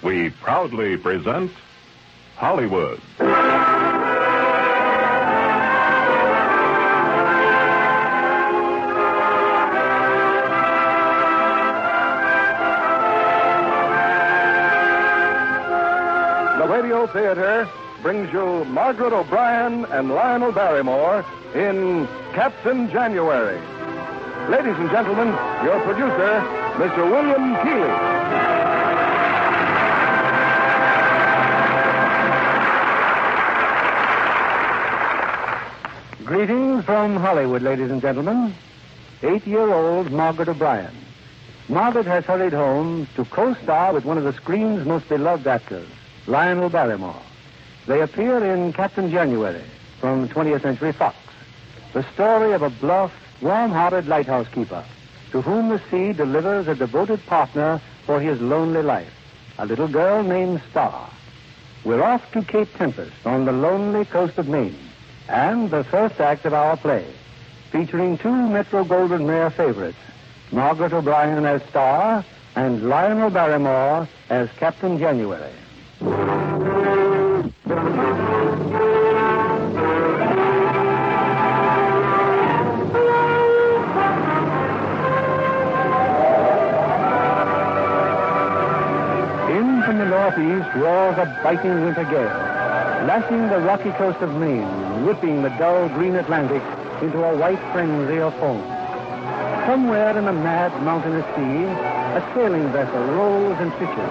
we proudly present Hollywood. The Radio Theater brings you Margaret O'Brien and Lionel Barrymore in Captain January. Ladies and gentlemen, your producer, Mr. William Keighley. Greetings from Hollywood, ladies and gentlemen. 8-year-old Margaret O'Brien. Margaret has hurried home to co-star with one of the screen's most beloved actors, Lionel Barrymore. They appear in Captain January from 20th Century Fox, the story of a bluff, warm-hearted lighthouse keeper to whom the sea delivers a devoted partner for his lonely life, a little girl named Star. We're off to Cape Tempest on the lonely coast of Maine, and the first act of our play, featuring two Metro-Goldwyn-Mayer favorites, Margaret O'Brien as Star and Lionel Barrymore as Captain January. In from the northeast roars a biting winter gale, lashing the rocky coast of Maine, whipping the dull green Atlantic into a white frenzy of foam. Somewhere in a mad mountainous sea, a sailing vessel rolls and pitches,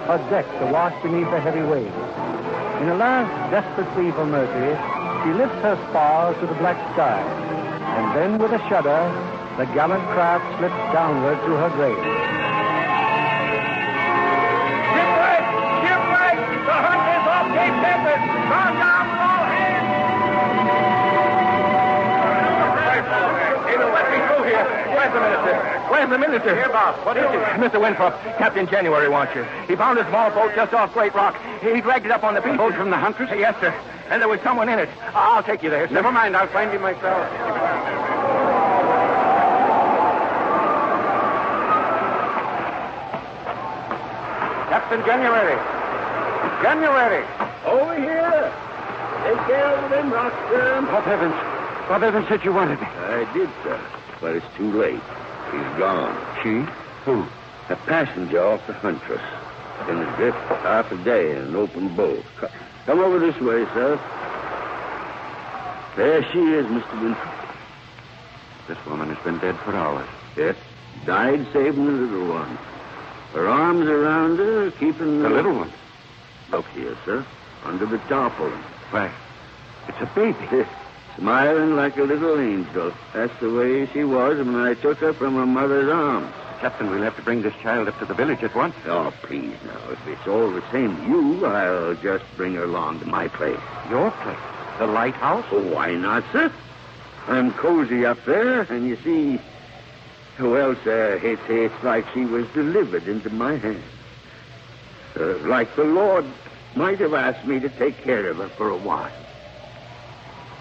her decks awash beneath the heavy waves. In a last desperate plea for mercy, she lifts her spars to the black sky, and then with a shudder, the gallant craft slips downward to her grave. Shipwreck! Shipwreck! The hunt is off Cape Tempest! Come down with all hands! Let me through here. Where's the minister? Where's the minister? Here, Bob. What is it? Mr. Winthrop, Captain January wants you. He found a small boat just off Great Rock. He dragged it up on the beach. Boat from the Huntress? Yes, sir. And there was someone in it. I'll take you there, sir. Never mind. I'll find you myself. Captain January. January. Over here. Take care of them, Rockstone. Bob Evans said you wanted me. I did, sir. But it's too late. He's gone. She? Who? A passenger off the Huntress. Been adrift half a day in an open boat. Come over this way, sir. There she is, Mr. Winthrop. This woman has been dead for hours. Yes. Died saving the little one. Her arms around her, keeping The little one? Look here, sir. Under the tarpaulin. Why, it's a baby. Smiling like a little angel. That's the way she was when I took her from her mother's arms. Captain, we'll have to bring this child up to the village at once. Oh, please, now. If it's all the same to you, I'll just bring her along to my place. Your place? The lighthouse? Oh, why not, sir? I'm cozy up there, and you see... Well, sir, it's like she was delivered into my hands. Like the Lord might have asked me to take care of her for a while.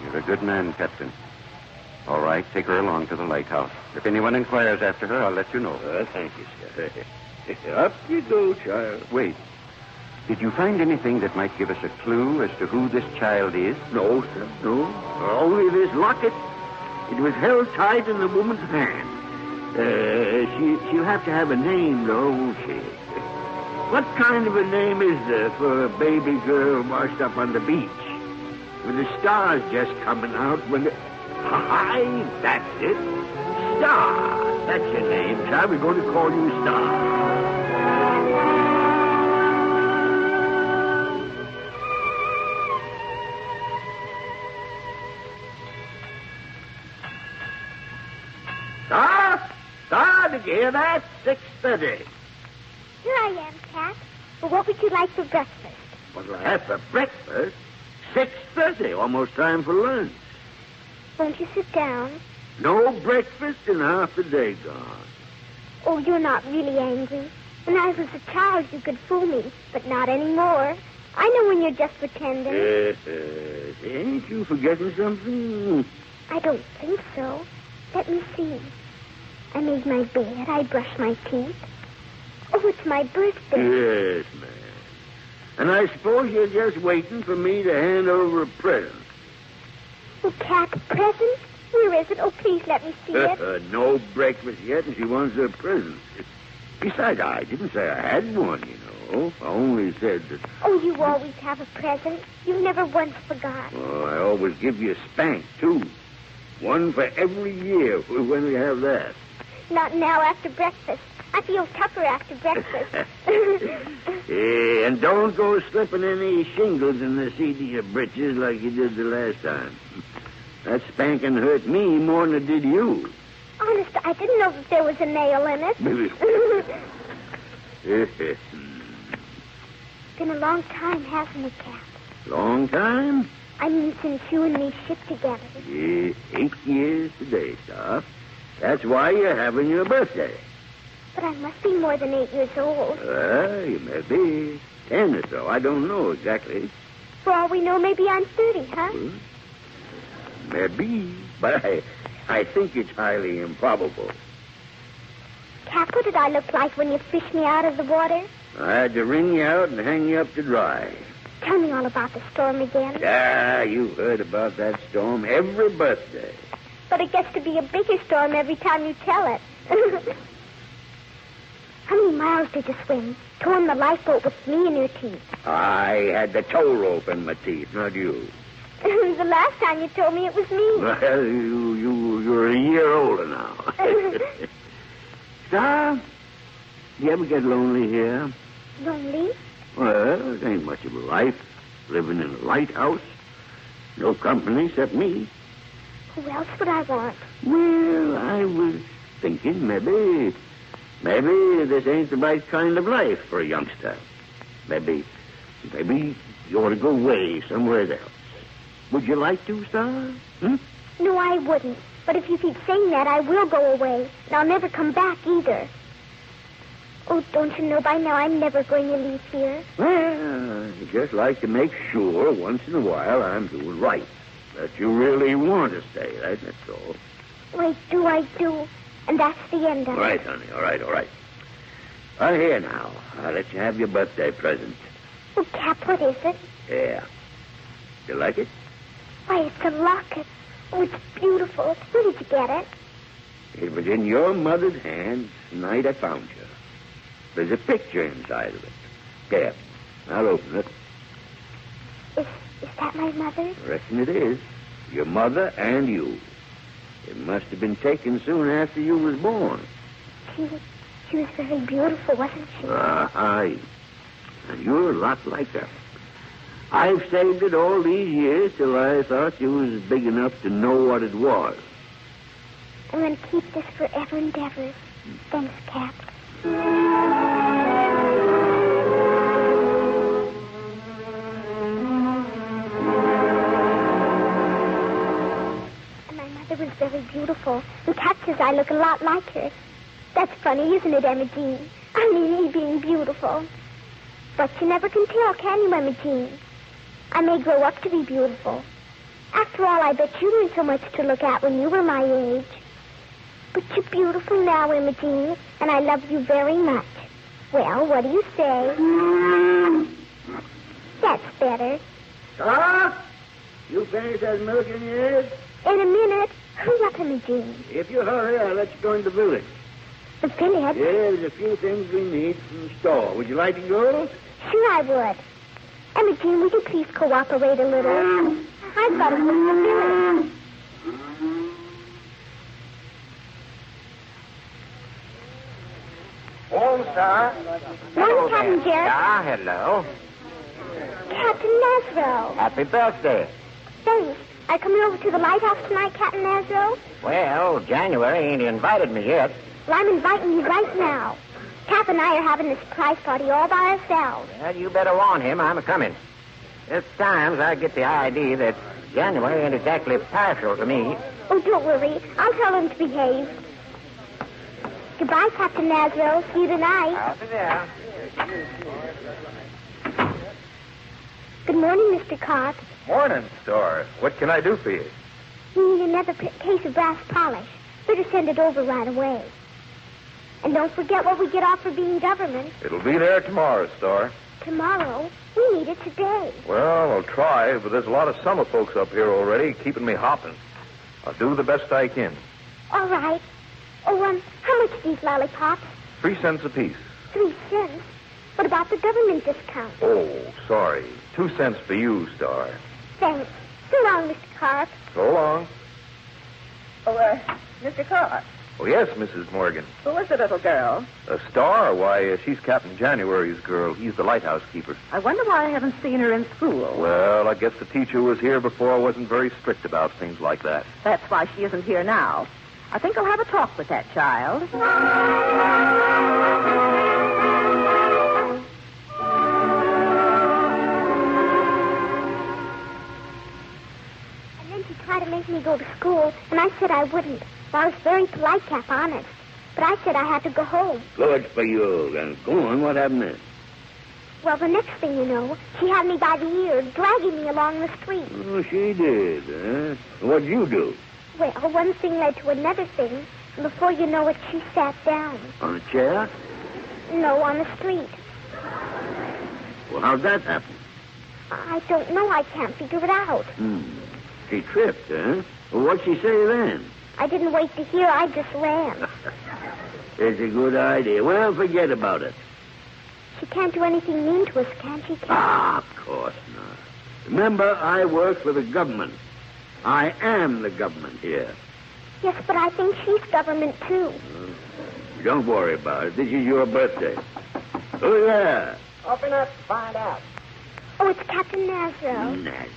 You're a good man, Captain. All right, take her along to the lighthouse. If anyone inquires after her, I'll let you know. Thank you, sir. Up you go, child. Wait. Did you find anything that might give us a clue as to who this child is? No, sir, no. Only this locket. It was held tight in the woman's hand. She'll have to have a name, though, won't she? What kind of a name is there for a baby girl washed up on the beach? With the stars just coming out when the... Hi, that's it. Star. That's your name, child. We're going to call you Star. Star? Star, did you hear that? 6:30. Here I am, Cap. But what would you like for breakfast? What'll I have for breakfast? 6:30, almost time for lunch. Won't you sit down? No breakfast and half the day gone. Oh, you're not really angry. When I was a child, you could fool me, but not anymore. I know when you're just pretending. Ain't you forgetting something? I don't think so. Let me see. I made my bed. I brushed my teeth. Oh, it's my birthday. Yes, ma'am. And I suppose you're just waiting for me to hand over a present. Oh, Cap, a present? Where is it? Oh, please let me see it. No breakfast yet, and she wants her present. Besides, I didn't say I had one, you know. I only said that... Oh, you always have a present. You never once forgot. Oh, I always give you a spank, too. One for every year when we have that. Not now after breakfast. I feel tougher after breakfast. Yeah, and don't go slipping any shingles in the seat of your britches like you did the last time. That spanking hurt me more than it did you. Honest, I didn't know that there was a nail in it. It's been a long time, hasn't it, Cap? long time? I mean, since you and me shipped together. Yeah, 8 years today, Star. That's why you're having your birthday. But I must be more than 8 years old. You may be 10 or so. I don't know exactly. For all we know, maybe I'm 30, huh? Maybe, but I think it's highly improbable. Cap, what did I look like when you fished me out of the water? I had to wring you out and hang you up to dry. Tell me all about the storm again. You've heard about that storm every birthday. But it gets to be a bigger storm every time you tell it. How many miles did you swim? Towing the lifeboat with me in your teeth. I had the tow rope in my teeth, not you. The last time you told me it was me. Well, you're a year older now. Star, you ever get lonely here? Lonely? Well, it ain't much of a life. Living in a lighthouse. No company except me. Who else would I want? Well, I was thinking maybe this ain't the right kind of life for a youngster. Maybe you ought to go away somewhere else. Would you like to, Star? No, I wouldn't. But if you keep saying that, I will go away. And I'll never come back either. Oh, don't you know by now I'm never going to leave here? Well, I just like to make sure once in a while I'm doing right. That you really want to stay, right? That's all. I do. And that's the end of it. All right, honey. All right. Well, here now. I'll let you have your birthday present. Oh, Cap, what is it? Yeah. You like it? Why, it's a locket. Oh, it's beautiful. Where did you get it? It was in your mother's hands the night I found you. There's a picture inside of it. Here, I'll open it. Is that my mother? I reckon it is. Your mother and you. It must have been taken soon after you was born. She was very beautiful, wasn't she? Aye. And you're a lot like her. I've saved it all these years till I thought you was big enough to know what it was. I'm going to keep this forever and ever. Thanks, Cap. My mother was very beautiful, and Cap says I look a lot like her. That's funny, isn't it, Emma Jean? I mean, me being beautiful. But you never can tell, can you, Emma Jean? I may grow up to be beautiful. After all, I bet you weren't so much to look at when you were my age. But you're beautiful now, Emma Jean, and I love you very much. Well, what do you say? That's better. Stop! You finished that milk in your head? In a minute. Hurry up, Emma Jean. If you hurry, I'll let you go in the village. The village? Yeah, there's a few things we need from the store. Would you like to go? Sure I would. Emma Jean, would you please cooperate a little? I've got to go to the village. Hello, Star. Morning, Captain Jerry. Hello. Captain Nasro. Happy birthday. Thanks. Are you coming over to the lighthouse tonight, Captain Nasro? Well, January ain't invited me yet. Well, I'm inviting you right now. Cap and I are having a surprise party all by ourselves. Well, you better warn him I'm a-coming. At times I get the idea that January ain't exactly partial to me. Oh, don't worry. I'll tell him to behave. Goodbye, Captain Nasro. See you tonight. I'll be there. Good morning, Mr. Cox. Morning, Star. What can I do for you? We need another case of brass polish. Better send it over right away. And don't forget what we get off for being government. It'll be there tomorrow, Star. tomorrow. We need it today. Well, I'll try, but there's a lot of summer folks up here already keeping me hopping. I'll do the best I can. All right. Oh, how much are these lollipops? 3 cents apiece. 3 cents? What about the government discount? Oh, sorry. 2 cents for you, Star. Thanks. So long, Mr. Carp. So long. Oh, Mr. Carr, Oh, yes, Mrs. Morgan. who is the little girl? Star? Why, she's Captain January's girl. He's the lighthouse keeper. I wonder why I haven't seen her in school. Well, I guess the teacher who was here before wasn't very strict about things like that. That's why she isn't here now. I think I'll have a talk with that child. And then she tried to make me go to school, and I said I wouldn't. Well, I was very polite, Cap, honest. But I said I had to go home. Good for you. And go on, what happened then? Well, the next thing you know, she had me by the ear, dragging me along the street. Oh, she did, huh? What'd you do? Well, one thing led to another thing, and before you know it, she sat down. On a chair? No, on the street. Well, how'd that happen? I don't know. I can't figure it out. She tripped, huh? Well, what'd she say then? I didn't wait to hear. I just ran. It's a good idea. Well, forget about it. She can't do anything mean to us, can she, Cap? Ah, of course not. Remember, I work for the government. I am the government here. Yes, but I think she's government, too. Don't worry about it. This is your birthday. Who's there? Open up, find out. Oh, it's Captain Nazro. Nazro.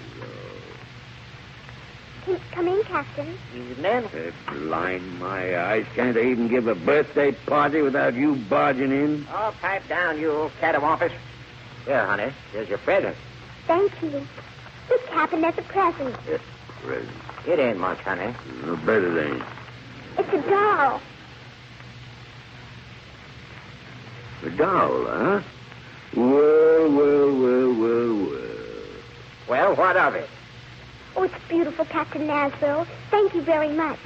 Come in, Captain. Evening. Blind my eyes. Can't I even give a birthday party without you barging in? Oh, pipe down, you old catawampus. Here, honey, here's your present. Thank you. Look, Captain, that's a present. Present. It ain't much, honey. No better than. It's a doll. A doll, huh? Well. Well, what of it? Oh, it's beautiful, Captain Nazro. Thank you very much.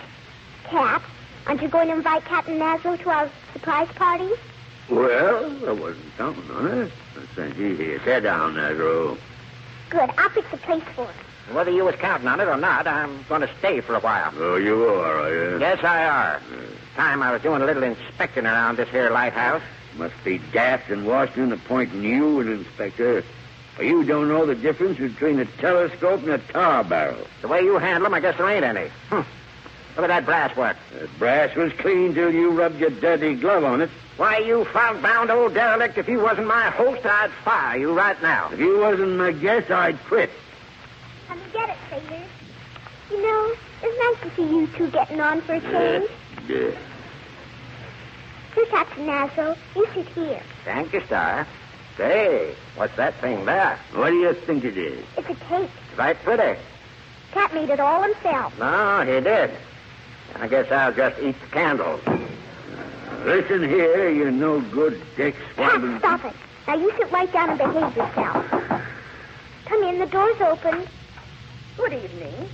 Cap, aren't you going to invite Captain Nazro to our surprise party? Well, I wasn't counting on it. I sent you here. Sit down, Nazro. Good. I'll fix a place for it. Whether you was counting on it or not, I'm going to stay for a while. Oh, you are you? Yes, I are. Time I was doing a little inspecting around this here lighthouse. Must be daft in Washington appointing you an inspector. Well, you don't know the difference between a telescope and a tar barrel. The way you handle them, I guess there ain't any. Look at that brass work. That brass was clean till you rubbed your dirty glove on it. Why, you frog-bound old derelict, if you wasn't my host, I'd fire you right now. If you wasn't my guest, I'd quit. Come and get it, sailors. You know, it's nice to see you two getting on for a change. Yeah. Here, Captain Nazro, you sit here. Thank you, Star. Say, what's that thing there? What do you think it is? It's a cake. Right pretty. Cap made it all himself. No, he did. I guess I'll just eat the candles. Listen here, you no good dick Cap, swabbing. stop it. Now you sit right down and behave yourself. Come in, the door's open. Good evening.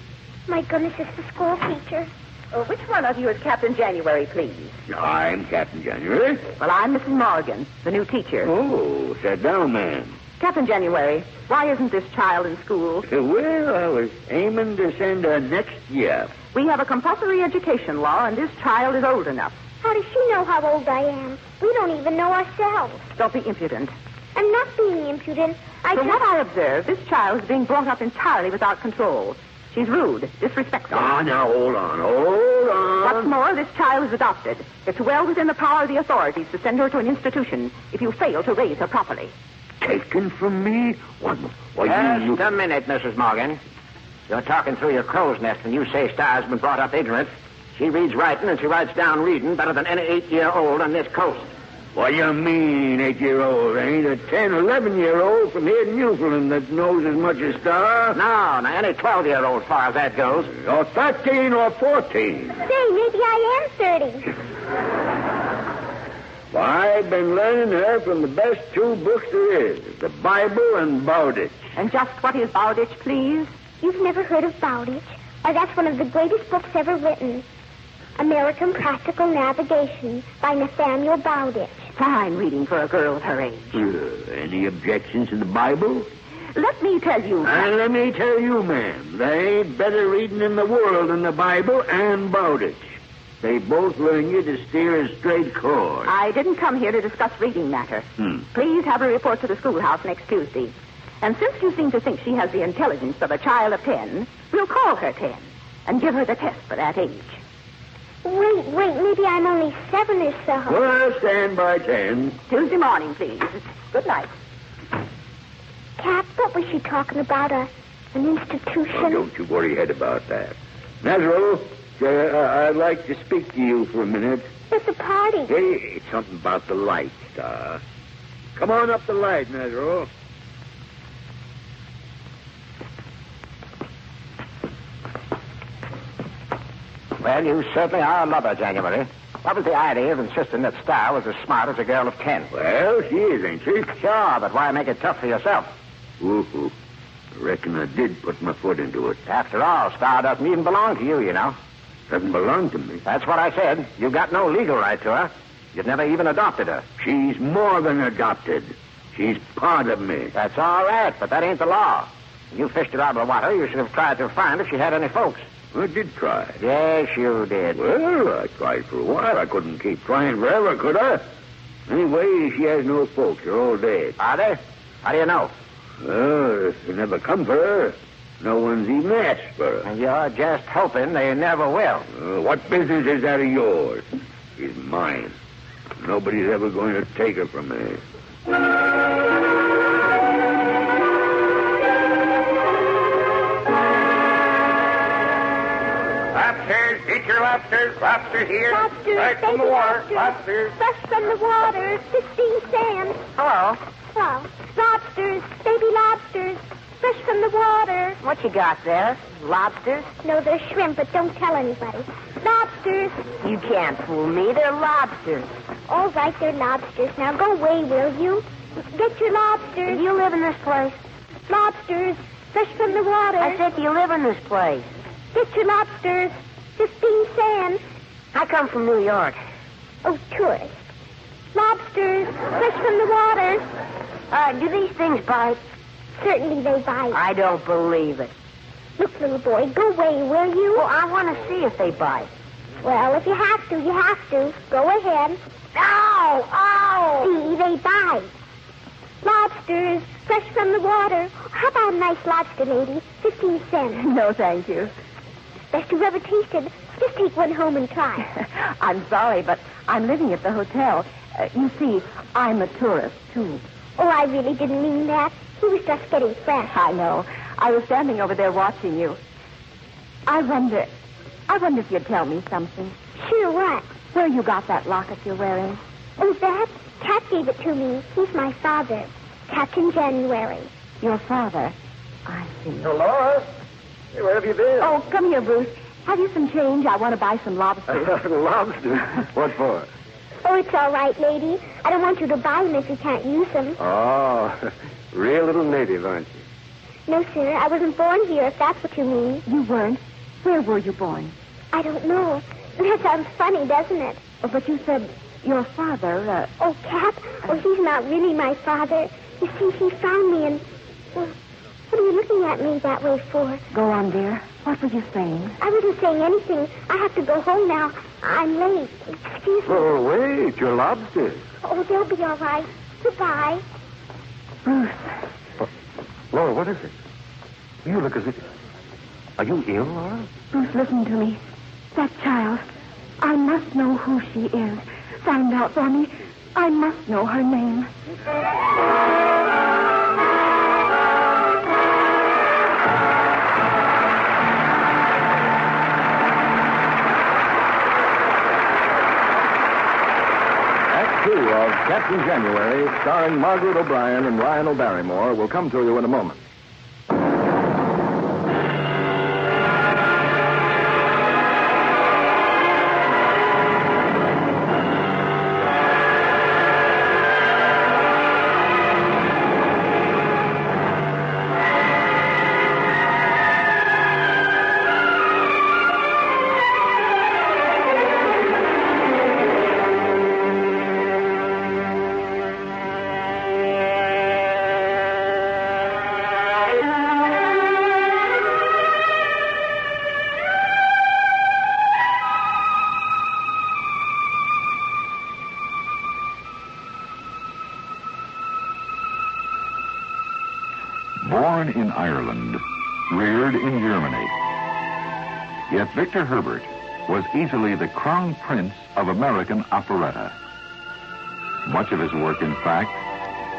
My goodness, it's the school teacher. Oh, which one of you is Captain January, please? I'm Captain January. Well, I'm Mrs. Morgan, the new teacher. Oh, sit down, man. Captain January, why isn't this child in school? Well, I was aiming to send her next year. We have a compulsory education law, and this child is old enough. How does she know how old I am? We don't even know ourselves. Don't be impudent. I'm not being impudent. From what I observe, this child is being brought up entirely without control. She's rude, disrespectful. Ah, now, hold on. What's more, this child is adopted. It's well within the power of the authorities to send her to an institution if you fail to raise her properly. Taken from me? What? Why, you... Just a minute, Mrs. Morgan. You're talking through your crow's nest when you say Star's been brought up ignorant. She reads writing and she writes down reading better than any 8-year-old on this coast. What you mean, 8-year-old? Ain't a 10, 11-year-old from here in Newfoundland that knows as much as Star? No, any 12-year-old, as far as that goes. Or 13 or 14. Say, maybe I am 30. Well, I've been learning her from the best 2 books there is, the Bible and Bowditch. And just what is Bowditch, please? You've never heard of Bowditch? Why, that's one of the greatest books ever written. American Practical Navigation by Nathaniel Bowditch. fine reading for a girl of her age. Any objections to the Bible? Let me tell you... And let me tell you, ma'am, there ain't better reading in the world than the Bible and Bowditch. They both learn you to steer a straight course. I didn't come here to discuss reading matter. Please have her report to the schoolhouse next Tuesday. And since you seem to think she has the intelligence of a child of 10, we'll call her 10 and give her the test for that age. Wait, maybe I'm only 7 or so. Well, stand by 10. Tuesday morning, please. Good night. Cap, what was she talking about? An institution? Oh, don't you worry head about that. Nazareth, I'd like to speak to you for a minute. It's a party. Hey, it's something about the light, Star. Come on up the light, Nazareth. Well, you certainly are a lover, January. What was the idea of insisting that Star was as smart as a girl of 10? Well, she is, ain't she? Sure, but why make it tough for yourself? Ooh. I reckon I did put my foot into it. After all, Star doesn't even belong to you, you know. Doesn't belong to me. That's what I said. You've got no legal right to her. You've never even adopted her. She's more than adopted. She's part of me. That's all right, but that ain't the law. You fished her out of the water. You should have tried to find if she had any folks. I did try. Yes, you did. Well, I tried for a while. I couldn't keep trying forever, could I? Anyway, she has no folks. They're all dead. Are they? How do you know? Well, they never come for her. No one's even asked for her. And you're just hoping they never will. What business is that of yours? She's mine. Nobody's ever going to take her from me. Lobsters, eat your lobsters. Lobsters here. Lobsters, Right from the baby water. lobsters. Fresh from the water, 15 cents. Hello. Well, lobsters, baby lobsters, fresh from the water. What you got there? Lobsters? No, they're shrimp, but don't tell anybody. Lobsters. You can't fool me. They're lobsters. All right, they're lobsters. Now go away, will you? Get your lobsters. Do you live in this place? Lobsters, fresh from the water. I said, do you live in this place? Get your lobsters, 15 cents. I come from New York. Oh, tourist. Lobsters, fresh from the water. Do these things bite? Certainly they bite. I don't believe it. Look, little boy, go away, will you? Well, I want to see if they bite. Well, if you have to, you have to. Go ahead. Ow! Ow! See, they bite. Lobsters, fresh from the water. How about a nice lobster, lady? 15 cents. No, thank you. Best you've ever tasted. Just take one home and try. I'm sorry, but I'm living at the hotel. You see, I'm a tourist, too. Oh, I really didn't mean that. He was just getting fresh. I know. I was standing over there watching you. I wonder if you'd tell me something. Sure, what? Where you got that locket you're wearing? Oh, that? Cat gave it to me. He's my father, Captain January. Your father? I see. Laura? Hey, where have you been? Oh, come here, Bruce. Have you some change? I want to buy some lobsters. Lobster? What for? Oh, it's all right, lady. I don't want you to buy them if you can't use them. Oh, real little native, aren't you? No, sir. I wasn't born here, if that's what you mean. You weren't? Where were you born? I don't know. That sounds funny, doesn't it? Oh, but you said your father, Oh, Cap? Oh, he's not really my father. You see, he found me and... Well, what are you looking at me that way for? Go on, dear. What were you saying? I wasn't saying anything. I have to go home now. I'm late. Excuse me. Oh, wait, your lobsters. Oh, they'll be all right. Goodbye. Bruce. Laura, what is it? You look as if... Are you ill, Laura? Bruce, listen to me. That child. I must know who she is. Find out for me. I must know her name. Act 2 of Captain January, starring Margaret O'Brien and Lionel Barrymore, will come to you in a moment. Born in Ireland, reared in Germany. Yet Victor Herbert was easily the crown prince of American operetta. Much of his work, in fact,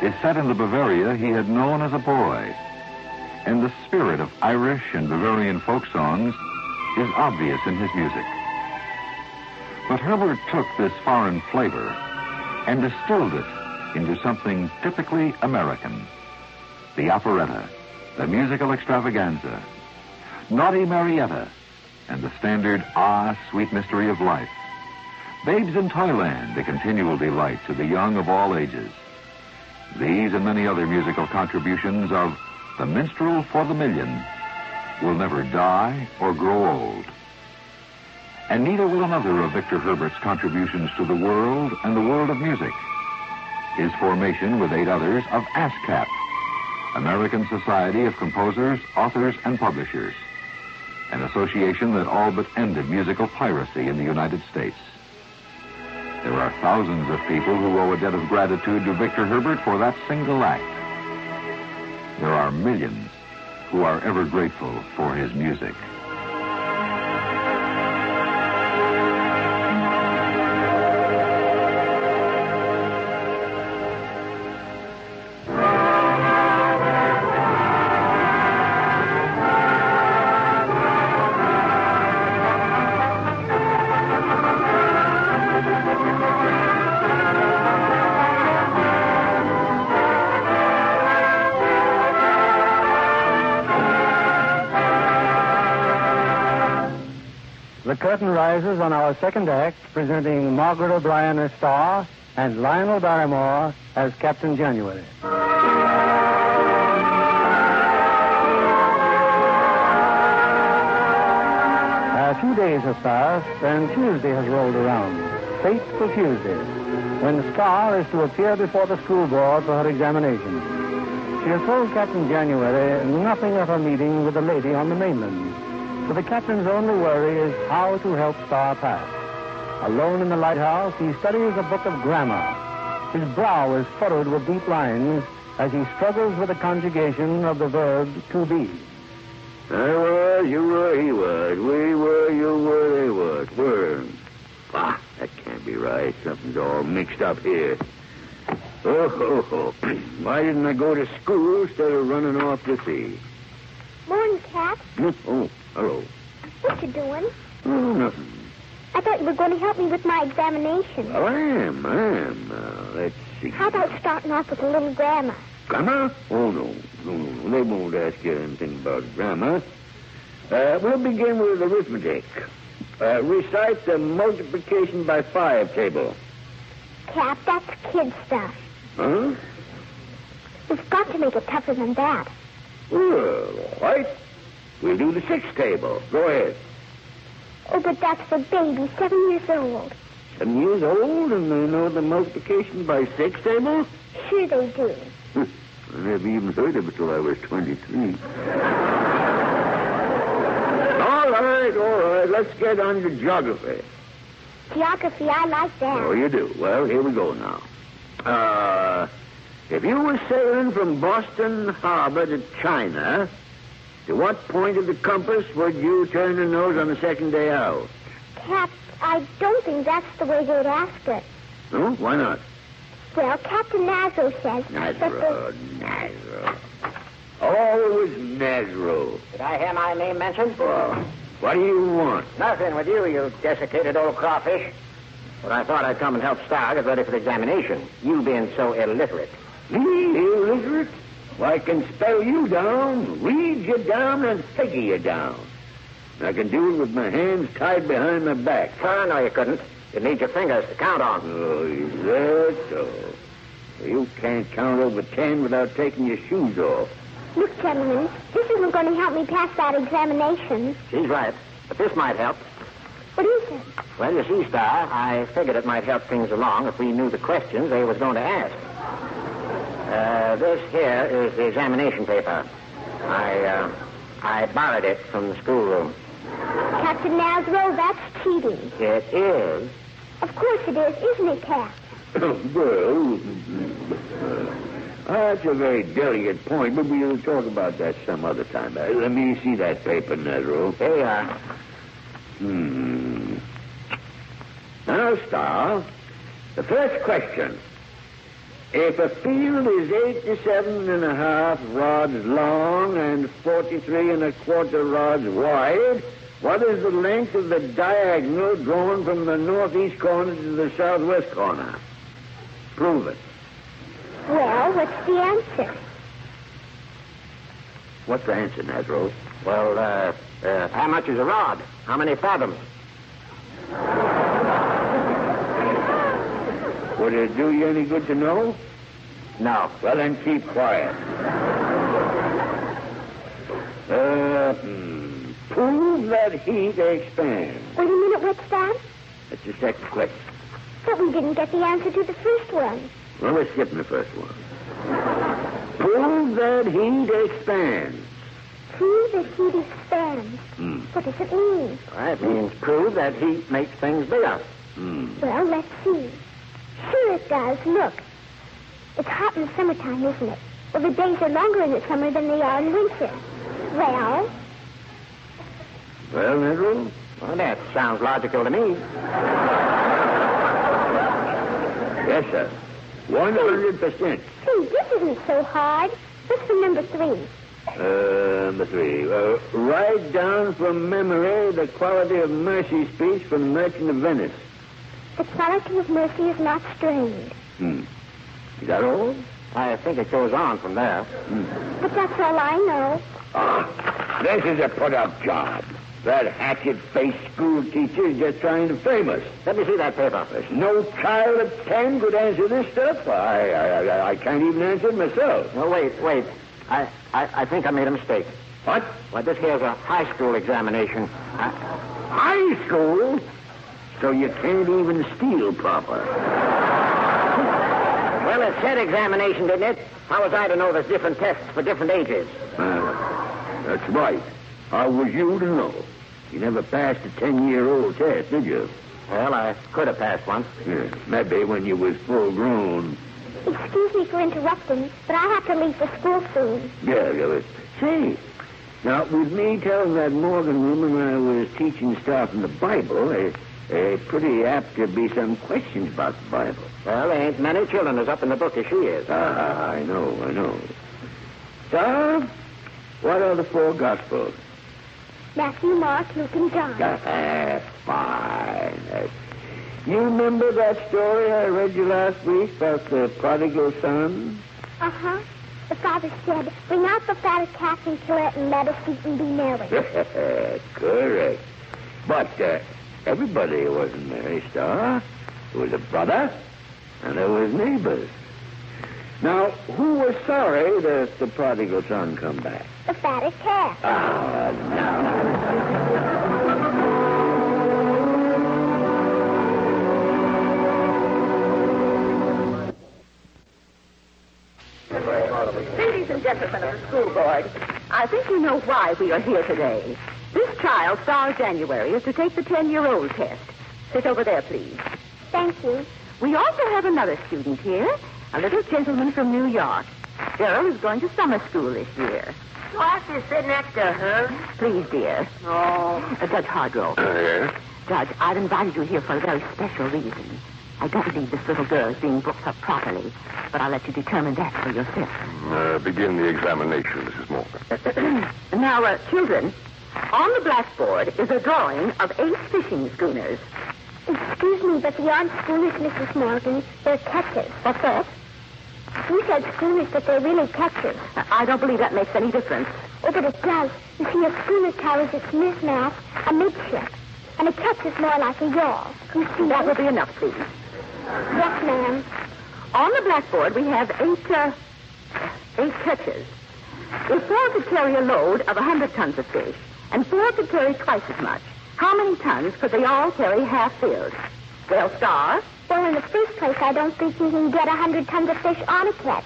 is set in the Bavaria he had known as a boy. And the spirit of Irish and Bavarian folk songs is obvious in his music. But Herbert took this foreign flavor and distilled it into something typically American. The operetta, the musical extravaganza, Naughty Marietta, and the standard Ah, Sweet Mystery of Life. Babes in Toyland, the continual delight to the young of all ages. These and many other musical contributions of The Minstrel for the Million will never die or grow old. And neither will another of Victor Herbert's contributions to the world and the world of music. His formation with 8 others of ASCAP, American Society of Composers, Authors, and Publishers, an association that all but ended musical piracy in the United States. There are thousands of people who owe a debt of gratitude to Victor Herbert for that single act. There are millions who are ever grateful for his music. The curtain rises on our second act, presenting Margaret O'Brien as star and Lionel Barrymore as Captain January. A few days have passed, and Tuesday has rolled around. Fateful Tuesday, when Star is to appear before the school board for her examination. She has told Captain January nothing of her meeting with the lady on the mainland. For the captain's only worry is how to help Star pass. Alone in the lighthouse, he studies a book of grammar. His brow is furrowed with deep lines as he struggles with the conjugation of the verb to be. I was, you were, he was. We were, you were, they was. Were. Ah, that can't be right. Something's all mixed up here. Oh. Why didn't I go to school instead of running off to sea? Morning, Cap. Oh, hello. What you doing? Oh, nothing. I thought you were going to help me with my examination. Well, I am. Let's see. How about starting off with a little grammar? Grammar? Oh, no. They won't ask you anything about grammar. We'll begin with arithmetic. Recite the multiplication by 5 table. Cap, that's kid stuff. Huh? We've got to make it tougher than that. Well, all right. We'll do the 6 table. Go ahead. Oh, but that's for babies, 7 years old. 7 years old and they know the multiplication by 6 table? Sure they do. I never even heard of it till I was 23. All right. Let's get on to geography. Geography, I like that. Oh, you do? Well, here we go now. If you were sailing from Boston Harbor to China, to what point of the compass would you turn your nose on the second day out? Cap, I don't think that's the way they'd ask it. No? Why not? Well, Captain Nazro says Nazro. Always Nazro. Did I hear my name mentioned? Well, what do you want? Nothing with you, you desiccated old crawfish. But I thought I'd come and help Star get ready for the examination. You being so illiterate. Me? Illiterate? Well, I can spell you down, read you down, and figure you down. I can do it with my hands tied behind my back. Oh, no, you couldn't. You'd need your fingers to count on. Oh, is that so? Well, you can't count over 10 without taking your shoes off. Look, gentlemen, this isn't going to help me pass that examination. She's right, but this might help. What is it? Well, you see, Star, I figured it might help things along if we knew the questions they was going to ask. This here is the examination paper. I borrowed it from the schoolroom. Captain Nazro, that's cheating. It is. Of course it is, isn't it, Cap? Well, That's a very delicate point, but we'll talk about that some other time. Let me see that paper, Nedro. Here you are. Now, Star, the first question. If a field is 87 and a half rods long and 43 and a quarter rods wide, what is the length of the diagonal drawn from the northeast corner to the southwest corner? Prove it. Well, what's the answer? What's the answer, Nedro? Well, how much is a rod? How many fathoms? Would it do you any good to know? No. Well, then keep quiet. Prove that heat expands. Wait a minute, what's that? That's the second question. But we didn't get the answer to the first one. Well, we're skipping the first one. Prove that heat expands. Prove that heat expands. What does it mean? That means prove that heat makes things bigger. Well, let's see. Sure it does. Look. It's hot in the summertime, isn't it? Well, the days are longer in the summer than they are in winter. Well, Nedro? Well, that sounds logical to me. Yes, sir. 100%. see, this isn't so hard. What's for number 3? Number 3. Write down from memory the quality of mercy speech from the Merchant of Venice. The quality of mercy is not strained. Is that all? I think it goes on from there. But that's all I know. This is a put-up job. That hatchet-faced school teacher is just trying to frame us. Let me see that paper. There's no child of 10 could answer this stuff. I can't even answer it myself. No, wait. I think I made a mistake. What? Well, this here's a high school examination. High school? So you can't even steal proper. Well, it said examination, didn't it? How was I to know there's different tests for different ages? That's right. How was you to know? You never passed a 10-year-old test, did you? Well, I could have passed one. Yeah, maybe when you was full grown. Excuse me for interrupting, but I have to leave for school soon. Yeah. Say, now, with me telling that Morgan woman I was teaching stuff in the Bible, pretty apt to be some questions about the Bible. Well, there ain't many children as up in the book as she is. I know. So, what are the 4 Gospels? Matthew, Mark, Luke, and John. Fine. You remember that story I read you last week about the prodigal son? Uh-huh. The father said, bring out the fattest calf and kill it and let us eat and be merry. Correct. But everybody wasn't merry, Star. There was a brother, and there was neighbors. Now, who was sorry that the prodigal son come back? The fattest calf. Ladies and gentlemen of the school board, I think you know why we are here today. This child, Star January, is to take the 10-year-old test. Sit over there, please. Thank you. We also have another student here, a little gentleman from New York. Gerald is going to summer school this year. Do I have to sit next to her? Please, dear. Oh. Judge Hargrove. Yes? Judge, I've invited you here for a very special reason. I don't believe this little girl is being brought up properly, but I'll let you determine that for yourself. Begin the examination, Mrs. Morgan. Now, children, on the blackboard is a drawing of 8 fishing schooners. Excuse me, but they aren't schooners, Mrs. Morgan. They're catchers. What's that? You said schooners, but they're really catchers. I don't believe that makes any difference. Oh, but it does. You see, a schooner carries its mizmast, a midship, and a ketch is more like a yawl. You see, That will be enough, please. Yes, ma'am. On the blackboard, we have 8 catches. If 4 could carry a load of 100 tons of fish, and 4 could carry twice as much, how many tons could they all carry half filled? Well, Star? Well, in the first place, I don't think you can get 100 tons of fish on a catch.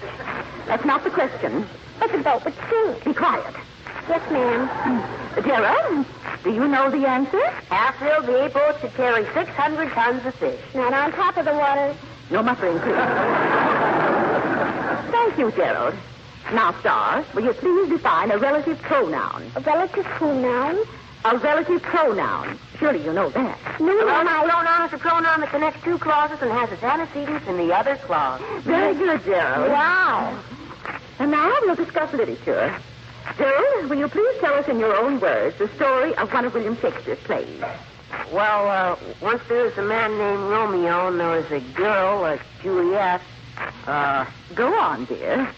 That's not the question. But the boat would sink. Be quiet. Yes, ma'am. Gerald, do you know the answer? Half-filled boat should carry 600 tons of fish. Not on top of the water. No muttering, please. Say, Thank you, Gerald. Now, Star, will you please define a relative pronoun? A relative pronoun? A relative pronoun. Surely you know that. No, my pronoun is a pronoun that connects two clauses and has its antecedents in the other clause. Very good, Gerald. Wow. And now we'll discuss literature. Gerald, will you please tell us in your own words the story of one of William Shakespeare's plays? Well, once there was a man named Romeo, and there was a girl, Juliet. Go on, dear.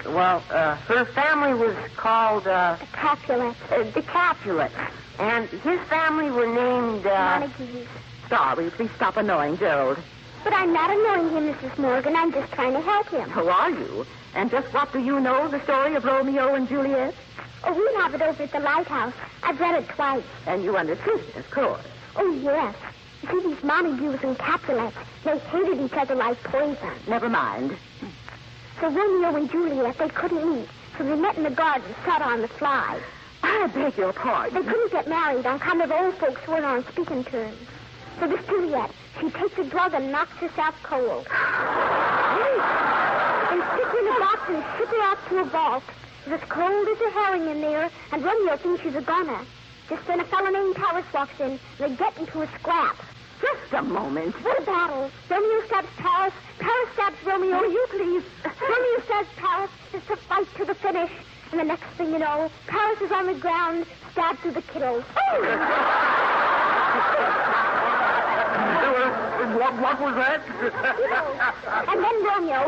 Well, her family was called, Capulet. the Capulet. And his family were named, Montagues. Star, will you please stop annoying Gerald? But I'm not annoying him, Mrs. Morgan. I'm just trying to help him. Who are you? And just what do you know of the story of Romeo and Juliet? Oh, we have it over at the lighthouse. I've read it twice. And you understood it, of course. Oh, yes. You see, these Montagues and Capulets, they hated each other like poison. Never mind. So Romeo and Juliet, they couldn't meet. So they met in the garden, sat on the fly. I beg your pardon. They couldn't get married on account of old folks weren't on speaking terms. So this Juliet, she takes a drug and knocks herself cold. And stick her in a box and ship her out to a vault. It's as cold as a herring in there, and Romeo thinks she's a goner. Just then a fellow named Paris walks in, and they get into a scrap. Just a moment. What a battle. Romeo stabs Paris. Paris stabs Romeo. Will you please? Romeo says Paris is to fight to the finish. And the next thing you know, Paris is on the ground, stabbed through the kiddos. What was that? And then Romeo.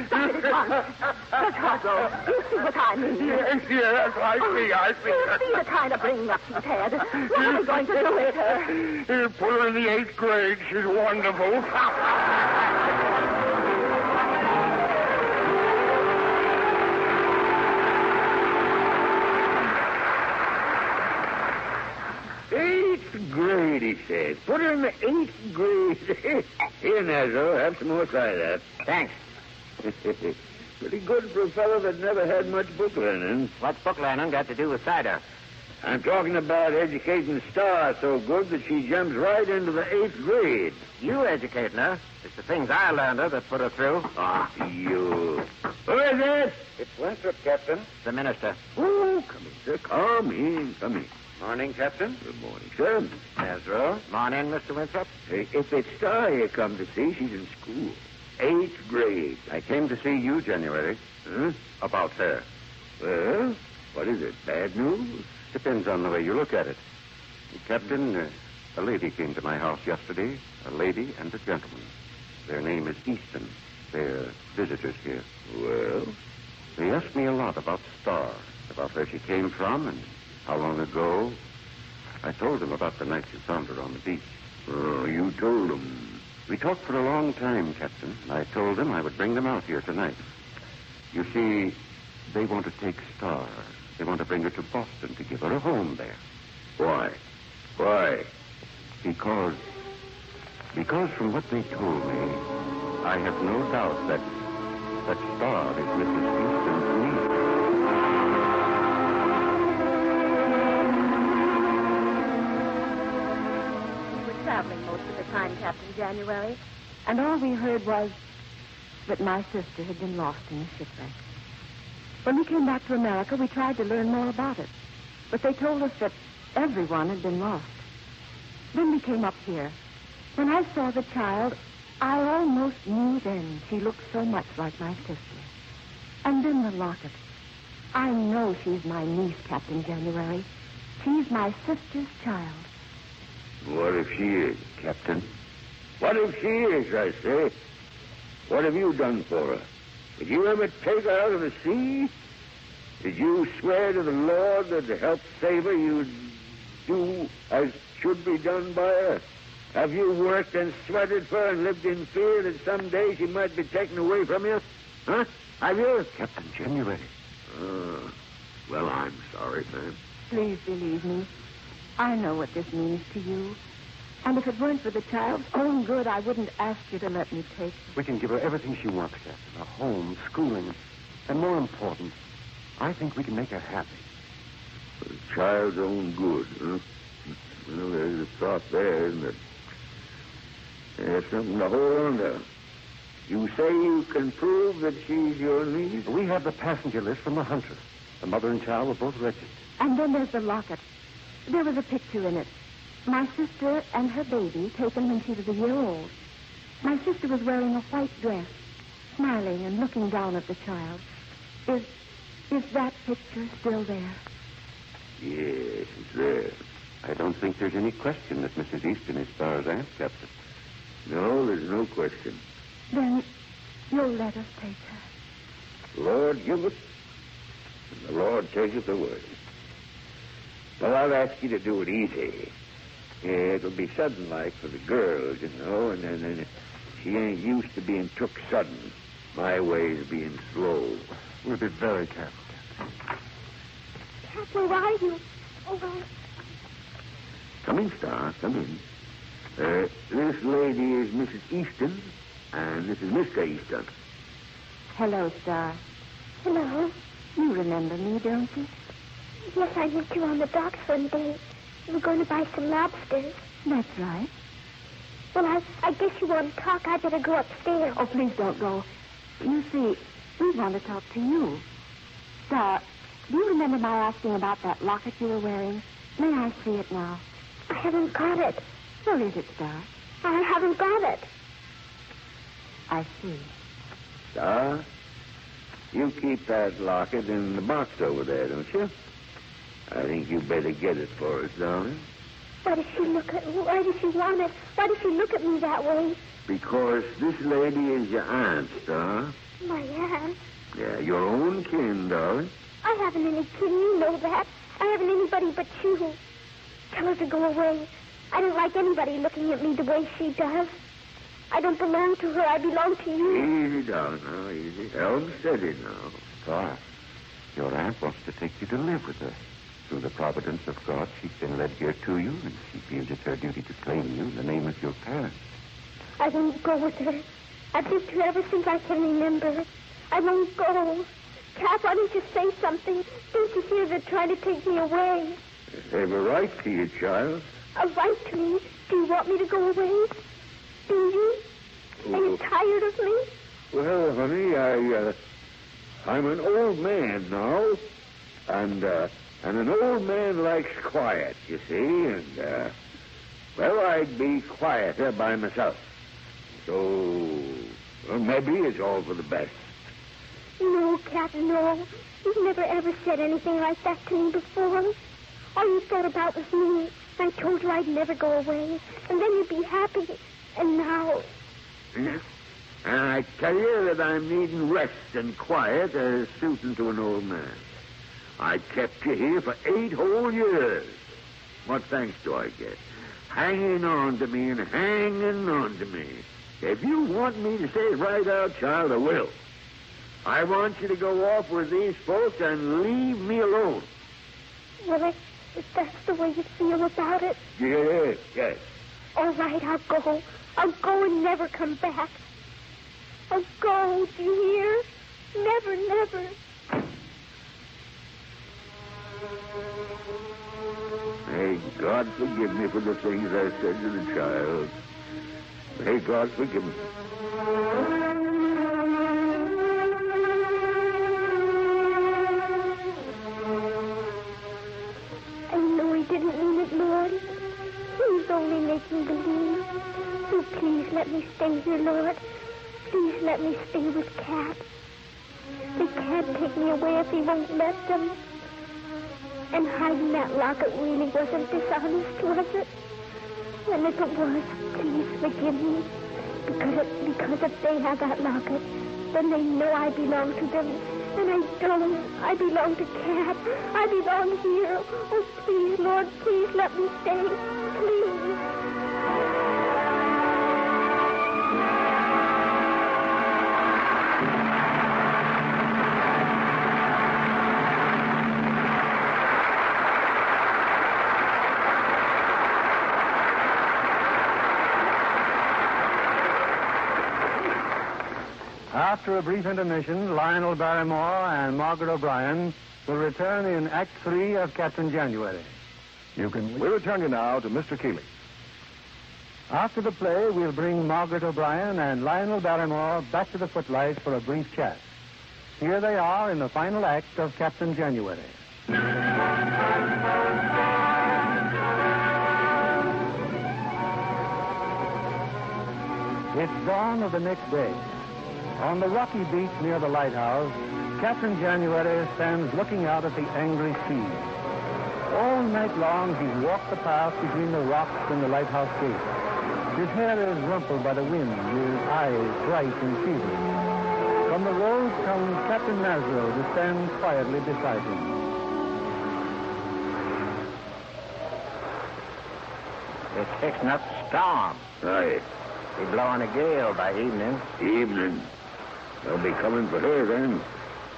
Stop it at once. Miss Hargrove, you see what I mean. Yes, I see. You see the kind of bringing up she's had. What are we going to do with her? Put her in the 8th grade. She's wonderful. Grade, he says. Put her in the 8th grade. Here, Nazzo, have some more cider. Thanks. Pretty good for a fellow that never had much book learning. What's book learning got to do with cider? I'm talking about educating Star so good that she jumps right into the 8th grade. You educating her. It's the things I learned her that put her through. Ah, you. Who is it? It's Winthrop, Captain. The minister. Oh, come in, sir. Come in. Morning, Captain. Good morning, sir. Ezra. Morning, Mr. Winthrop. Hey, if it's Star you come to see, she's in school. 8th grade. I came to see you, January. Huh? About her. Well, what is it, bad news? Depends on the way you look at it. Captain, a lady came to my house yesterday. A lady and a gentleman. Their name is Easton. They're visitors here. Well? They asked me a lot about Star, about where she came from and how long ago. I told them about the night you found her on the beach. Oh, you told them. We talked for a long time, Captain. I told them I would bring them out here tonight. You see, they want to take Star. They want to bring her to Boston to give her a home there. Why? Why? Because from what they told me, I have no doubt that Star is Mrs. Easton's niece. Traveling most of the time, Captain January, and all we heard was that my sister had been lost in the shipwreck. When we came back to America, we tried to learn more about it, but they told us that everyone had been lost. Then we came up here. When I saw the child, I almost knew then she looked so much like my sister. And then the locket. I know she's my niece, Captain January. She's my sister's child. What if she is, Captain? What if she is, I say? What have you done for her? Did you ever take her out of the sea? Did you swear to the Lord that to help save her you'd do as should be done by her? Have you worked and sweated for her and lived in fear that someday she might be taken away from you? Huh? Have you? Captain January. Well, I'm sorry, ma'am. Please believe me. I know what this means to you. And if it weren't for the child's own good, I wouldn't ask you to let me take her. We can give her everything she wants, Captain. A home, schooling, and more important, I think we can make her happy. For the child's own good, huh? Well, there's a thought there, isn't it? There's something to hold on to. You say you can prove that she's your niece? We have the passenger list from the Huntress. The mother and child were both registered. And then there's the locket. There was a picture in it. My sister and her baby, taken when she was a year old. My sister was wearing a white dress, smiling and looking down at the child. Is that picture still there? Yes, it's there. I don't think there's any question that Mrs. Easton is Star's aunt, Captain. No, there's no question. Then you'll let us take her. Lord give us, and the Lord taketh away. Well, I'll ask you to do it easy. It'll be sudden like for the girls, you know, and then she ain't used to being took sudden. My way's being slow. We'll be very careful. Cap, where are you? Oh, Come in, Star, come in. This lady is Mrs. Easton, and this is Mr. Easton. Hello, Star. hello. You remember me, don't you? Yes, I met you on the docks one day. We were going to buy some lobsters. That's right. Well, I guess you want to talk. I better go upstairs. Oh, please don't go. You see, we want to talk to you. Star, do you remember my asking about that locket you were wearing? May I see it now? I haven't got it. Where is it, Star? I haven't got it. I see. Star, you keep that locket in the box over there, don't you? I think you better get it for us, darling. Why does she want it? Why does she look at me that way? Because this lady is your aunt, Star. My aunt? Yeah, your own kin, darling. I haven't any kin, you know that. I haven't anybody but you. Tell her to go away. I don't like anybody looking at me the way she does. I don't belong to her. I belong to you. Easy, darling, now, easy. Help steady now. Star, your aunt wants to take you to live with her. Through the providence of God, she's been led here to you, and she feels it's her duty to claim you in the name of your parents. I won't go with her. I've lived here ever since I can remember. I won't go. Cap, why don't you say something? Don't you hear they're trying to take me away? They've a right to you, child. A right to me? Do you want me to go away? Do you? Are you tired of me? Well, honey, I'm an old man now, and an old man likes quiet, you see, and, well, I'd be quieter by myself. So, well, maybe it's all for the best. No, Cap, no. You've never ever said anything like that to me before. All you thought about was me. I told you I'd never go away, and then you'd be happy. And now... Yes. And I tell you that I'm needing rest and quiet as suiting to an old man. I kept you here for 8 whole years. What thanks do I get? Hanging on to me and hanging on to me. If you want me to say it right out, child, I will. I want you to go off with these folks and leave me alone. Well, if that's the way you feel about it... Yes. All right, I'll go. I'll go and never come back. I'll go, do you hear? Never. May God forgive me for the things I said to the child. May God forgive me. I know he didn't mean it, Lord. He was only making believe. So please let me stay here, Lord. Please let me stay with Cap. They can't take me away if he won't let them. And hiding that locket really wasn't dishonest, was it? And if it was, please forgive me. Because if they have that locket, then they know I belong to them. And I don't. I belong to Cap. I belong here. Oh, please, Lord, please let me stay. Please. After a brief intermission, Lionel Barrymore and Margaret O'Brien will return in Act 3 of Captain January. We return you now to Mr. Keeley. After the play, we'll bring Margaret O'Brien and Lionel Barrymore back to the footlights for a brief chat. Here they are in the final act of Captain January. It's dawn of the next day. On the rocky beach near the lighthouse, Captain January stands looking out at the angry sea. All night long, he's walked the path between the rocks and the lighthouse gate. His hair is rumpled by the wind, his eyes bright and feverish. From the road comes Captain Maslow to stand quietly beside him. It's fixing up a storm. Right. Be blowing a gale by evening. Evening. They'll be coming for her then.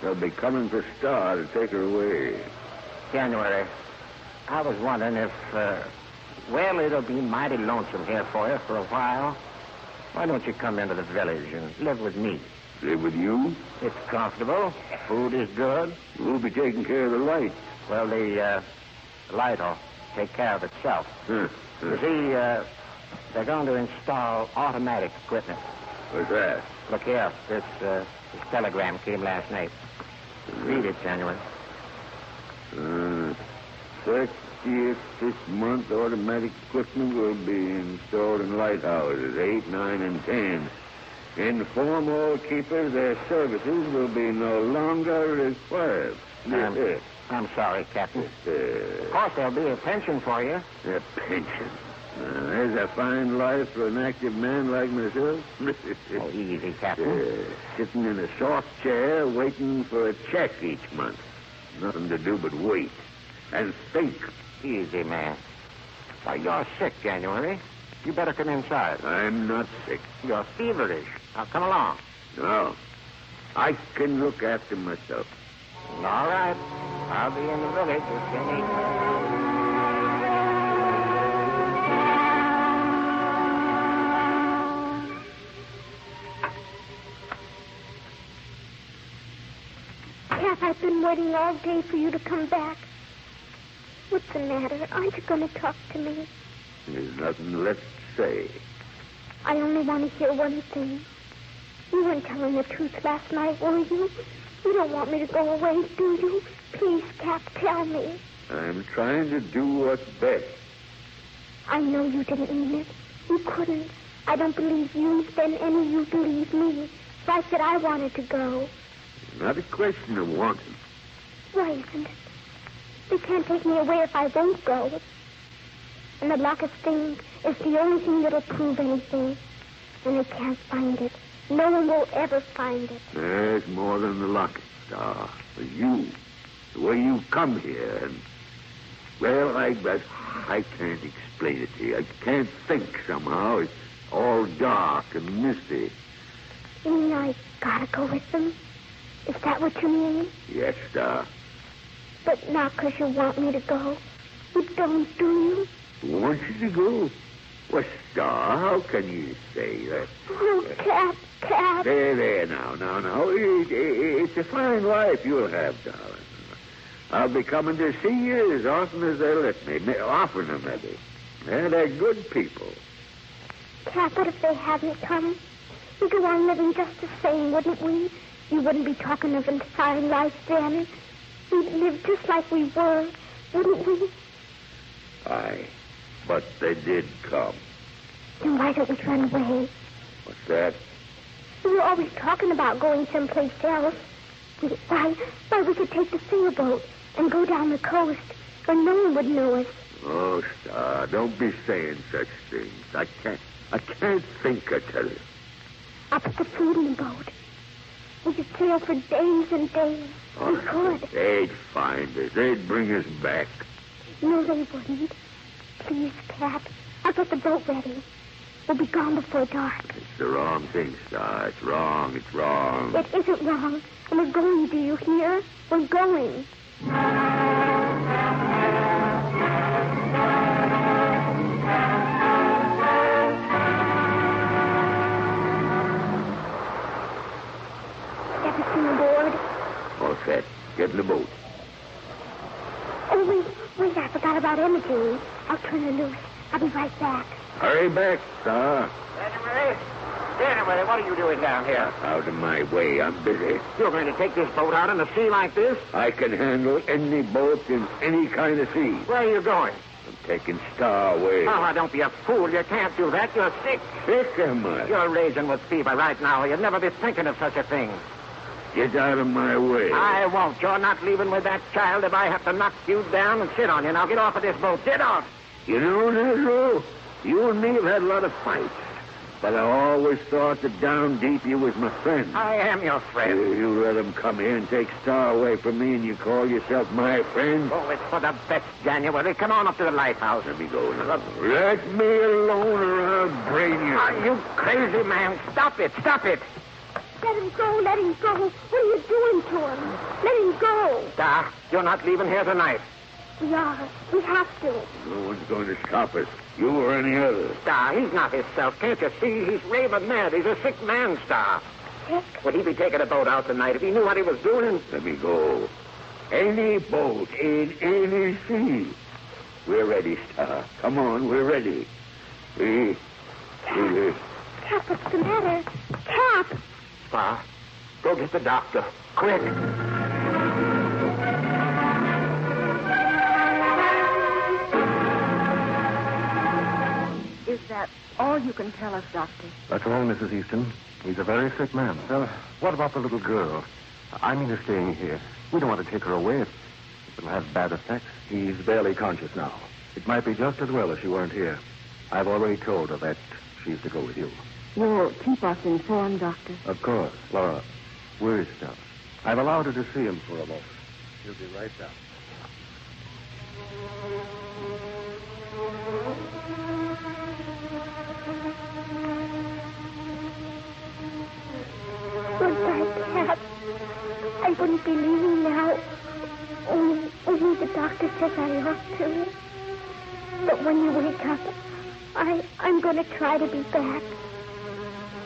They'll be coming for Star to take her away. January, I was wondering if, well, it'll be mighty lonesome here for you for a while. Why don't you come into the village and live with me? Live with you? It's comfortable. Food is good. We'll be taking care of the light. Well, the light will take care of itself. You see, they're going to install automatic equipment. What's that? Look here. This telegram came last night. Read it, January. 30th this month, automatic equipment will be installed in lighthouses 8, 9, and 10. Inform all keepers their services will be no longer required. I'm sorry, Captain. Of course, there'll be a pension for you. A pension? There's a fine life for an active man like myself. Oh, easy, Captain. Sitting in a soft chair waiting for a check each month. Nothing to do but wait. And think. Easy, man. Why, you're sick, January. You better come inside. I'm not sick. You're feverish. Now, come along. No. I can look after myself. All right. I'll be in the village if you need me. Cap, I've been waiting all day for you to come back. What's the matter? Aren't you going to talk to me? There's nothing left to say. I only want to hear one thing. You weren't telling the truth last night, were you? You don't want me to go away, do you? Please, Cap, tell me. I'm trying to do what's best. I know you didn't mean it. You couldn't. I don't believe you, then any you believe me. So I said I wanted to go. Not a question of wanting. Why isn't it? They can't take me away if I won't go. And the locket thing is the only thing that'll prove anything. And they can't find it. No one will ever find it. There's more than the locket, Star. For you. The way you come here and... Well, I can't explain it to you. I can't think somehow. It's all dark and misty. You mean I gotta go with them? Is that what you mean? Yes, Star. But not because you want me to go. You don't, do you? Want you to go? Well, Star, how can you say that? Oh, Cap. There, now. It's a fine life you'll have, darling. I'll be coming to see you as often as they let me. Oftener, maybe. And they're good people. Cap, what if they hadn't come? We'd go on living just the same, wouldn't we? You wouldn't be talking of a fine life then. We'd live just like we were, wouldn't we? Aye, but they did come. Then why don't we run away? What's that? We were always talking about going someplace else. Why, we could take the sailboat and go down the coast where no one would know us. Oh, Star, don't be saying such things. I can't think, I tell you. I'll put the food in the boat. We could sail for days and days. We could. They'd find us. They'd bring us back. No, they wouldn't. Please, Cap, I'll get the boat ready. We'll be gone before dark. It's the wrong thing, Star. It's wrong. It's wrong. It isn't wrong. And we're going, do you hear? We're going. Everything aboard? All set. Get in the boat. Oh, wait, I forgot about Imogene. I'll turn her loose. I'll be right back. Hurry back, Star. January, what are you doing down here? Out of my way. I'm busy. You're going to take this boat out in the sea like this? I can handle any boat in any kind of sea. Where are you going? I'm taking Star away. Oh, don't be a fool. You can't do that. You're sick. Sick, am I? You're raging with fever right now. You'd never be thinking of such a thing. Get out of my way. I won't. You're not leaving with that child if I have to knock you down and sit on you. Now get off of this boat. Get off. You know, Nezro, you and me have had a lot of fights. But I always thought that down deep you was my friend. I am your friend. You let him come here and take Star away from me, and you call yourself my friend? Oh, it's for the best, January. Come on up to the lighthouse. Let me go now. Let me alone or I'll brain you. Are you crazy, man? Stop it. Stop it. Let him go. Let him go. What are you doing to him? Let him go. Star, you're not leaving here tonight. We are. We have to. No one's going to stop us. You or any other. Star, he's not himself. Can't you see? He's raving mad. He's a sick man, Star. Sick? Would he be taking a boat out tonight if he knew what he was doing? Let me go. Any boat in any sea. We're ready, Star. Come on, we're ready. Cap, what's the matter? Cap! Star, go get the doctor. Quick. Is that all you can tell us, Doctor? That's all, Mrs. Easton. He's a very sick man. What about the little girl? I mean her staying here. We don't want to take her away. It will have bad effects. He's barely conscious now. It might be just as well if she weren't here. I've already told her that she's to go with you. You'll keep us informed, Doctor. Of course. Laura, where is Stubbs? I've allowed her to see him for a moment. He'll be right down. Goodbye, Cap. I wouldn't be leaving now. Only the doctor says I ought to. But when you wake up, I'm going to try to be back.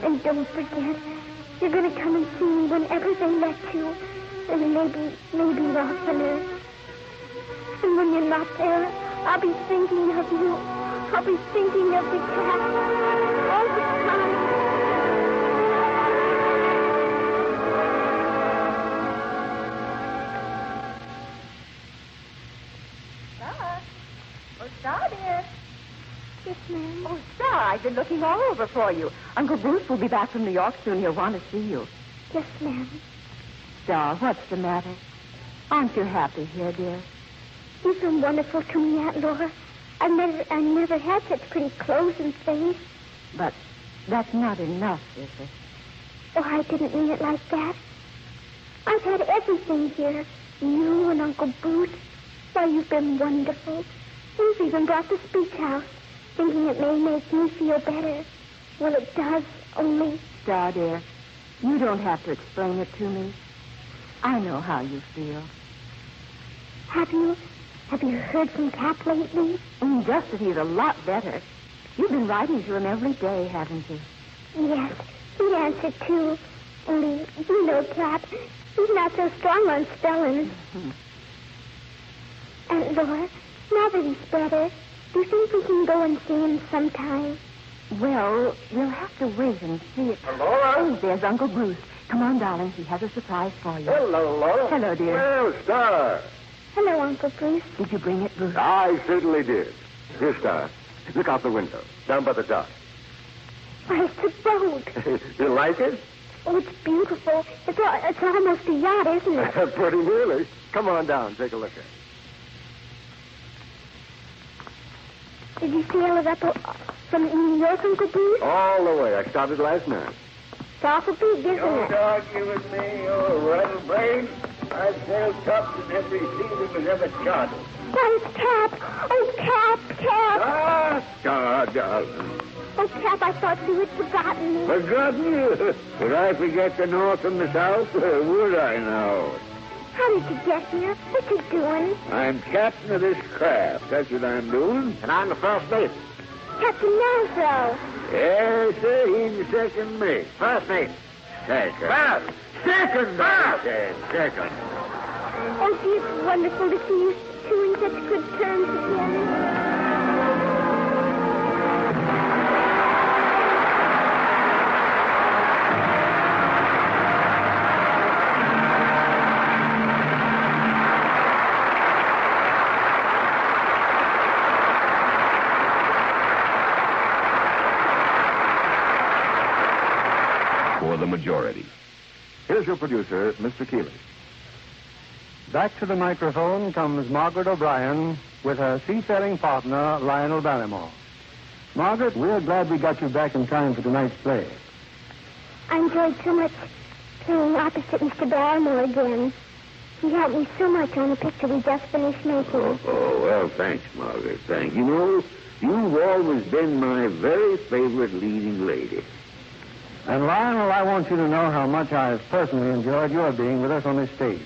And don't forget, you're going to come and see me whenever they let you. And maybe oftener. And when you're not there, I'll be thinking of you. I'll be thinking of the cat all the time. Star, dear. Yes, ma'am. Oh, Star, I've been looking all over for you. Uncle Bruce will be back from New York soon. He'll want to see you. Yes, ma'am. Star, what's the matter? Aren't you happy here, dear? You've been wonderful to me, Aunt Laura. I never had such pretty clothes and things. But that's not enough, is it? Oh, I didn't mean it like that. I've had everything here. You and Uncle Bruce. Why, you've been wonderful. You've even brought the speech house, thinking it may make me feel better. Well, it does, only... Star, dear, you don't have to explain it to me. I know how you feel. Have you heard from Cap lately? Just that he's a lot better. You've been writing to him every day, haven't you? Yes, he answered, too. Only, you know, Cap, he's not so strong on spelling. Mm-hmm. Aunt Laura, now that he's better, do you think we can go and see him sometime? Well, we'll have to wait and see it. Laura? Oh, there's Uncle Bruce. Come on, darling. He has a surprise for you. Hello, Laura. Hello, dear. Well, Star. Hello, Uncle Bruce. Did you bring it, Bruce? I certainly did. Here, Star. Look out the window. Down by the dock. Why, it's a boat. You like it? Oh, it's beautiful. It's almost a yacht, isn't it? Pretty nearly. Come on down. Take a look at it. Did you sail it up from New York, Uncle Bruce? All the way. I started last night. It's awful big, isn't Don't it? argue with me, you rattle brain. I've sailed tops in every sea that was ever charted. Why, it's Cap. Oh, Cap. Star, darling. Oh, Cap, I thought you had forgotten me. Forgotten you? Would I forget the North and the South? Would I now? How did you get here? What you doing? I'm captain of this craft. That's what I'm doing. And I'm the first mate. Captain Nasro. Yes, sir, he's the second mate. First mate. Second. First. Second, I said. Second. Oh, gee, it's wonderful to see you two in such good terms again. majority. Here's your producer, Mr. Keeley. Back to the microphone comes Margaret O'Brien with her seafaring partner, Lionel Barrymore. Margaret, we're glad we got you back in time for tonight's play. I enjoyed so much playing opposite Mr. Barrymore again. He helped me so much on the picture we just finished making. Oh, well, thanks, Margaret. Thank you. You know, you've always been my very favorite leading lady. And Lionel, I want you to know how much I've personally enjoyed your being with us on this stage.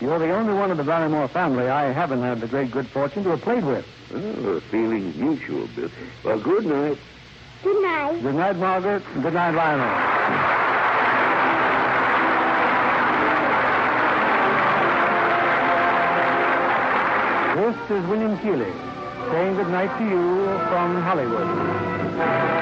You're the only one of the Barrymore family I haven't had the great good fortune to have played with. Oh, feeling's mutual, Bill. Well, good night. Good night. Good night, Margaret. Good night, Lionel. This is William Keeley saying good night to you from Hollywood.